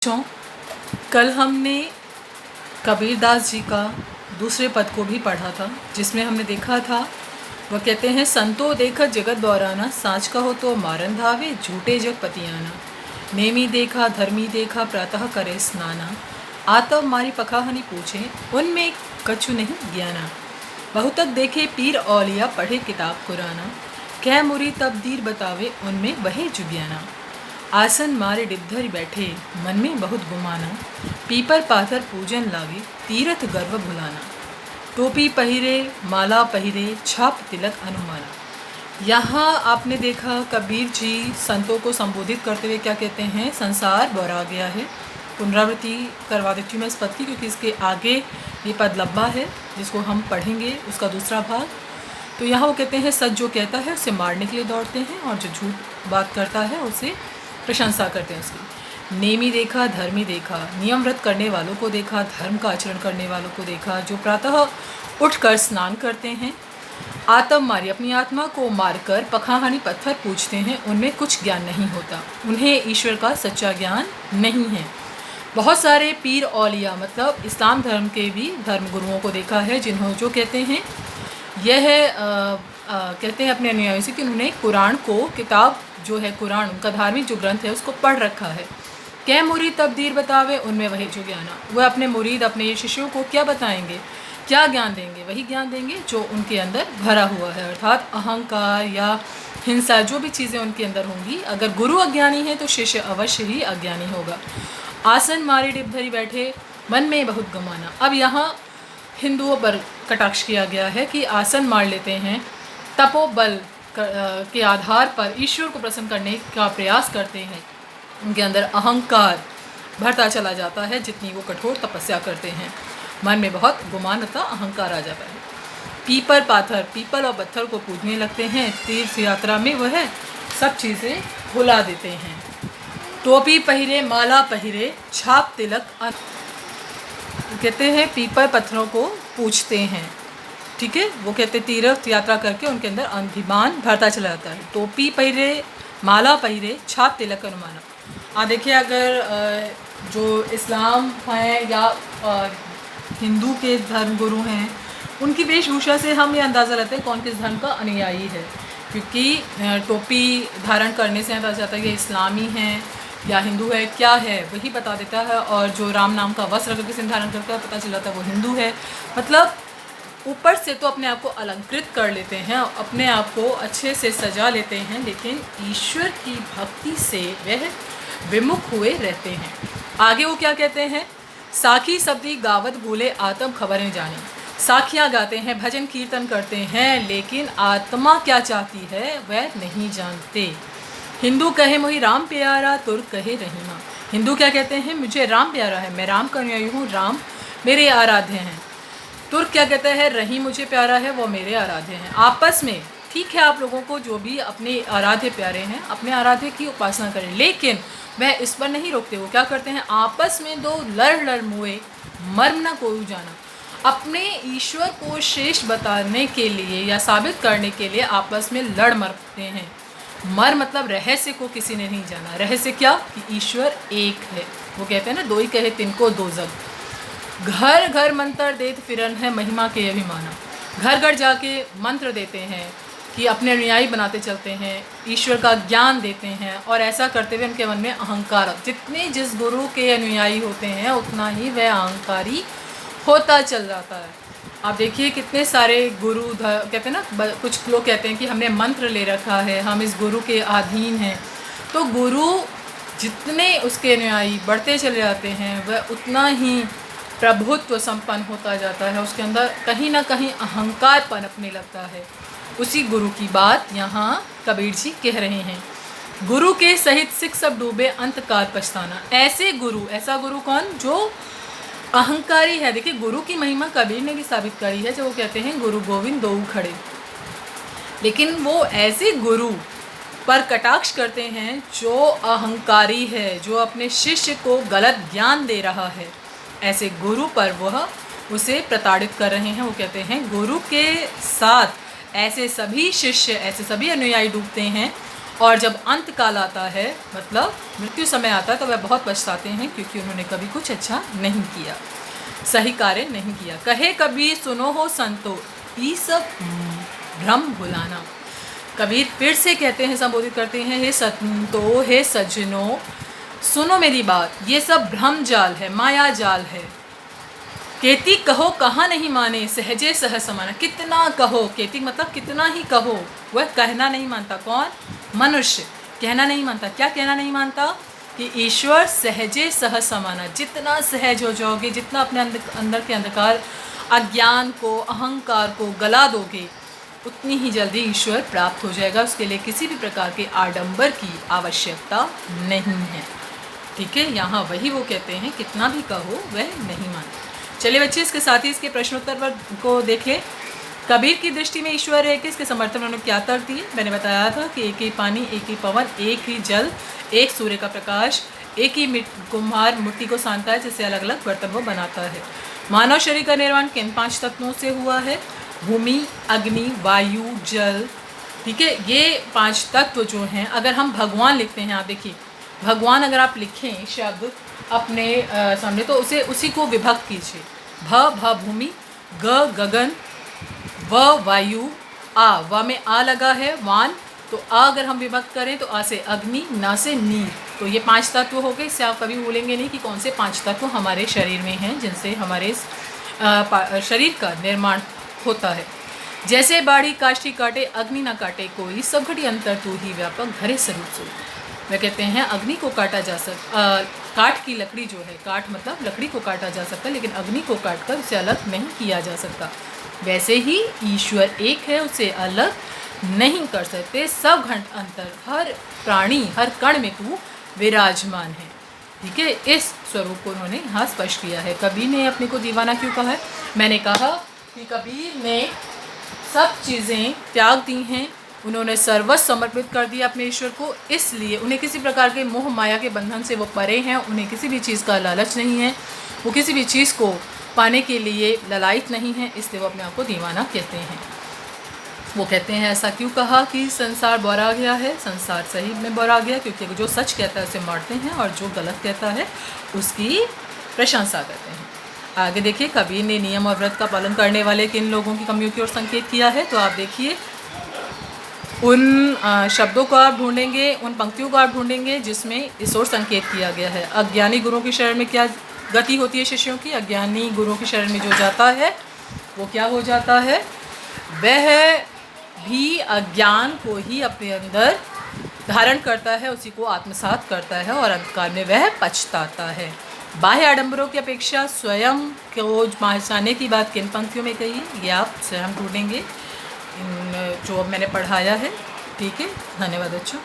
बच्चों, कल हमने कबीरदास जी का दूसरे पद को भी पढ़ा था, जिसमें हमने देखा था वह कहते हैं संतो देखत जगत दौराना, साँच कहो तो मारन धावे झूठे जग पतियाना। नेमी देखा धर्मी देखा प्रातः करे स्नाना, आतव मारी पखाहनी पूछे उनमें कछु नहीं ज्ञाना। बहुतक देखे पीर औलिया पढ़े किताब कुराना, कह मुरी तबदीर बतावे उनमें वहे जुग्याना। आसन मारे डिद्धरि बैठे मन में बहुत गुमाना, पीपर पाथर पूजन लागे तीरथ गर्व भुलाना। टोपी पहिरे माला पहिरे छाप तिलक अनुमाना। यहाँ आपने देखा कबीर जी संतों को संबोधित करते हुए क्या कहते हैं, संसार बौरा गया है। पुनरावृत्ति करवा देती हूँ मैं इस पद की, क्योंकि इसके आगे ये पद लंबा है जिसको हम पढ़ेंगे, उसका दूसरा भाग। तो यहाँ वो कहते हैं सच जो कहता है उसे मारने के लिए दौड़ते हैं, और जो झूठ बात करता है उसे प्रशंसा करते हैं उसकी। नेमी देखा धर्मी देखा, नियम व्रत करने वालों को देखा, धर्म का आचरण करने वालों को देखा, जो प्रातः उठकर स्नान करते हैं। आत्म मारी, अपनी आत्मा को मारकर पखाहानी पत्थर पूछते हैं, उनमें कुछ ज्ञान नहीं होता, उन्हें ईश्वर का सच्चा ज्ञान नहीं है। बहुत सारे पीर औलिया मतलब इस्लाम धर्म के भी धर्म गुरुओं को देखा है, जिन्होंने जो कहते हैं यह कहते हैं अपने अनुयायियों से कि उन्होंने कुरान को, किताब जो है कुरान उनका धार्मिक जो ग्रंथ है उसको पढ़ रखा है। क्या मुरीद तबदीर बतावे उनमें वही जो ज्ञाना, वह अपने मुरीद अपने शिष्यों को क्या बताएंगे, क्या ज्ञान देंगे, वही ज्ञान देंगे जो उनके अंदर भरा हुआ है। अर्थात अहंकार या हिंसा जो भी चीज़ें उनके अंदर होंगी, अगर गुरु अज्ञानी है तो शिष्य अवश्य ही अज्ञानी होगा। आसन मारे डिब्धरी बैठे मन में बहुत गमाना। अब यहाँ हिंदुओं पर कटाक्ष किया गया है कि आसन मार लेते हैं, तपोबल के आधार पर ईश्वर को प्रसन्न करने का प्रयास करते हैं, उनके अंदर अहंकार बढ़ता चला जाता है जितनी वो कठोर तपस्या करते हैं। मन में बहुत गुमानता अहंकार आ जाता है। पीपर पाथर, पीपल और पत्थर को पूजने लगते हैं, तीर्थ यात्रा में वह सब चीज़ें भुला देते हैं। टोपी पहिरे माला पहिरे छाप तिलक कहते हैं पीपर पत्थरों को पूजते हैं, ठीक है। वो कहते तीर्थ यात्रा करके उनके अंदर अभिमान भरता चला जाता है। टोपी पहिरे माला पहिरे छाप तिलक अनुमाना। देखिए, अगर जो इस्लाम है या हिंदू के धर्म गुरु हैं, उनकी वेशभूषा से हम ये अंदाज़ा लेते हैं कौन किस धर्म का अनुयायी है, क्योंकि टोपी धारण करने से अंदाज़ा जाता है कि इस्लामी हैं या हिंदू है, क्या है वही बता देता है। और जो राम नाम का वस्त्र अगर किसी ने धारण करता है पता चल जाता है वो हिंदू है। मतलब ऊपर से तो अपने आप को अलंकृत कर लेते हैं, अपने आप को अच्छे से सजा लेते हैं, लेकिन ईश्वर की भक्ति से वह विमुख हुए रहते हैं। आगे वो क्या कहते हैं, साखी शब्दी गावत भूले आत्म खबरें जाने। साखियाँ गाते हैं, भजन कीर्तन करते हैं, लेकिन आत्मा क्या चाहती है वह नहीं जानते। हिंदू कहे मोहि राम प्यारा, तुर्क कहे रहीमा। हिंदू क्या कहते हैं, मुझे राम प्यारा है, मैं राम का अनुयायी हूँ, राम मेरे आराध्य हैं। तुर्क क्या कहता है, रही मुझे प्यारा है, वो मेरे आराध्य हैं। आपस में ठीक है, आप लोगों को जो भी अपने आराध्य प्यारे हैं अपने आराध्य की उपासना करें, लेकिन वह इस पर नहीं रोकते। वो क्या करते हैं, आपस में दो लड़ मुए मर्म न कोई जाना। अपने ईश्वर को श्रेष्ठ बताने के लिए या साबित करने के लिए आपस में लड़ मरते हैं। मर मतलब रहस्य को किसी ने नहीं जाना। रहस्य क्या, कि ईश्वर एक है। वो कहते हैं ना, दो ही कहे तिनको दो जग। घर घर मंत्र देत फिरन है महिमा के अभिमाना। घर घर जाके मंत्र देते हैं कि अपने अनुयायी बनाते चलते हैं, ईश्वर का ज्ञान देते हैं, और ऐसा करते हुए उनके मन में अहंकार, जितने जिस गुरु के अनुयायी होते हैं उतना ही वह अहंकारी होता चल जाता है। आप देखिए कितने सारे गुरु कहते हैं ना, कुछ लोग कहते हैं कि हमने मंत्र ले रखा है, हम इस गुरु के अधीन हैं। तो गुरु जितने उसके अनुयायी बढ़ते चले जाते हैं वह उतना ही प्रभुत्व संपन्न होता जाता है, उसके अंदर कहीं ना कहीं अहंकार पनपने लगता है। उसी गुरु की बात यहाँ कबीर जी कह रहे हैं। गुरु के सहित सिख सब डूबे अंतकाल पछताना। ऐसे गुरु, ऐसा गुरु कौन, जो अहंकारी है। देखिए, गुरु की महिमा कबीर ने भी साबित करी है, जब वो कहते हैं गुरु गोविंद दो खड़े। लेकिन वो ऐसे गुरु पर कटाक्ष करते हैं जो अहंकारी है, जो अपने शिष्य को गलत ज्ञान दे रहा है। ऐसे गुरु पर वह उसे प्रताड़ित कर रहे हैं। वो कहते हैं गुरु के साथ ऐसे सभी शिष्य, ऐसे सभी अनुयायी डूबते हैं और जब अंत काल आता है, मतलब मृत्यु समय आता है, तो वह बहुत पछताते हैं क्योंकि उन्होंने कभी कुछ अच्छा नहीं किया, सही कार्य नहीं किया। कहे कबीर सुनो हो संतो, ये सब भ्रम भुलाना। कबीर फिर से कहते हैं, संबोधित करते हैं, हे संतो, हे सज्जनों, सुनो मेरी बात, ये सब भ्रम जाल है, माया जाल है। केती कहो कहाँ नहीं माने, सहजे सहज समाना। कितना कहो, केती मतलब कितना ही कहो, वह कहना नहीं मानता। कौन? मनुष्य कहना नहीं मानता। क्या कहना नहीं मानता? कि ईश्वर सहजे सहज समाना। जितना सहज हो जाओगे, जितना अपने अंदर के अंधकार, अज्ञान को, अहंकार को गला दोगे, उतनी ही जल्दी ईश्वर प्राप्त हो जाएगा। उसके लिए किसी भी प्रकार के आडंबर की आवश्यकता नहीं है। ठीक है, यहाँ वही वो कहते हैं, कितना भी कहो वह नहीं मानता। चलिए बच्चे, इसके साथ ही इसके प्रश्नोत्तर को देख ले। कबीर की दृष्टि में ईश्वर है कि इसके समर्थन में उन्होंने क्या तर्क दिए? मैंने बताया था कि एक ही पानी, एक ही पवन, एक ही जल, एक सूर्य का प्रकाश, एक ही कुम्हार मिट्टी को सानता है, जिससे अलग अलग बर्तन वो बनाता है। मानव शरीर का निर्माण किन 5 तत्वों से हुआ है? भूमि, अग्नि, वायु, जल। ठीक है, ये 5 तत्व जो हैं, अगर हम भगवान लिखते हैं, आप देखिए, भगवान अगर आप लिखें शब्द अपने सामने, तो उसी को विभक्त कीजिए। भ भूमि, ग गगन, व वायु, आ, व में आ लगा है, वान, तो आ अगर हम विभक्त करें तो आ से अग्नि, ना से नीर। तो ये 5 तत्व हो गए। इससे आप कभी भूलेंगे नहीं कि कौन से 5 तत्व हमारे शरीर में हैं, जिनसे हमारे शरीर का निर्माण होता है। जैसे बाड़ी काष्ठी काटे, अग्नि ना काटे कोई, सब घड़ी अंतर तू ही व्यापक, घरे स्वरूप सोई। वे कहते हैं अग्नि को काटा जा काठ की लकड़ी जो है, काठ मतलब लकड़ी को काटा जा सकता है, लेकिन अग्नि को काट कर उसे अलग नहीं किया जा सकता। वैसे ही ईश्वर एक है, उसे अलग नहीं कर सकते। सब घंट अंतर, हर प्राणी, हर कण में तू विराजमान है। ठीक है, इस स्वरूप को उन्होंने यहाँ स्पष्ट किया है। कबीर ने अपने को दीवाना क्यों कहा है? मैंने कहा कि कबीर ने सब चीज़ें त्याग दी हैं, उन्होंने सर्वस्व समर्पित कर दिया अपने ईश्वर को, इसलिए उन्हें किसी प्रकार के मोह माया के बंधन से वो परे हैं। उन्हें किसी भी चीज़ का लालच नहीं है, वो किसी भी चीज़ को पाने के लिए ललायत नहीं है, इसलिए वो अपने आप को दीवाना कहते हैं। वो कहते हैं ऐसा क्यों कहा कि संसार बौरा गया है? संसार सही में बौरा गया, क्योंकि जो सच कहता है उसे मारते हैं और जो गलत कहता है उसकी प्रशंसा करते हैं। आगे देखिए, कबीर ने नियम और व्रत का पालन करने वाले किन लोगों की कमियों की ओर संकेत किया है? तो आप देखिए, उन शब्दों को आप ढूंढेंगे, उन पंक्तियों को आप ढूंढेंगे जिसमें इस ओर संकेत किया गया है। अज्ञानी गुरुओं की शरण में क्या गति होती है शिष्यों की? अज्ञानी गुरुओं की शरण में जो जाता है वो क्या हो जाता है? वह भी अज्ञान को ही अपने अंदर धारण करता है, उसी को आत्मसात करता है और अंतकाल में वह पछताता है। बाह्य आडंबरों की अपेक्षा स्वयं को पहचाने की बात किन पंक्तियों में कही? ये आप स्वयं ढूंढेंगे जो मैंने पढ़ाया है। ठीक है, धन्यवाद बच्चों।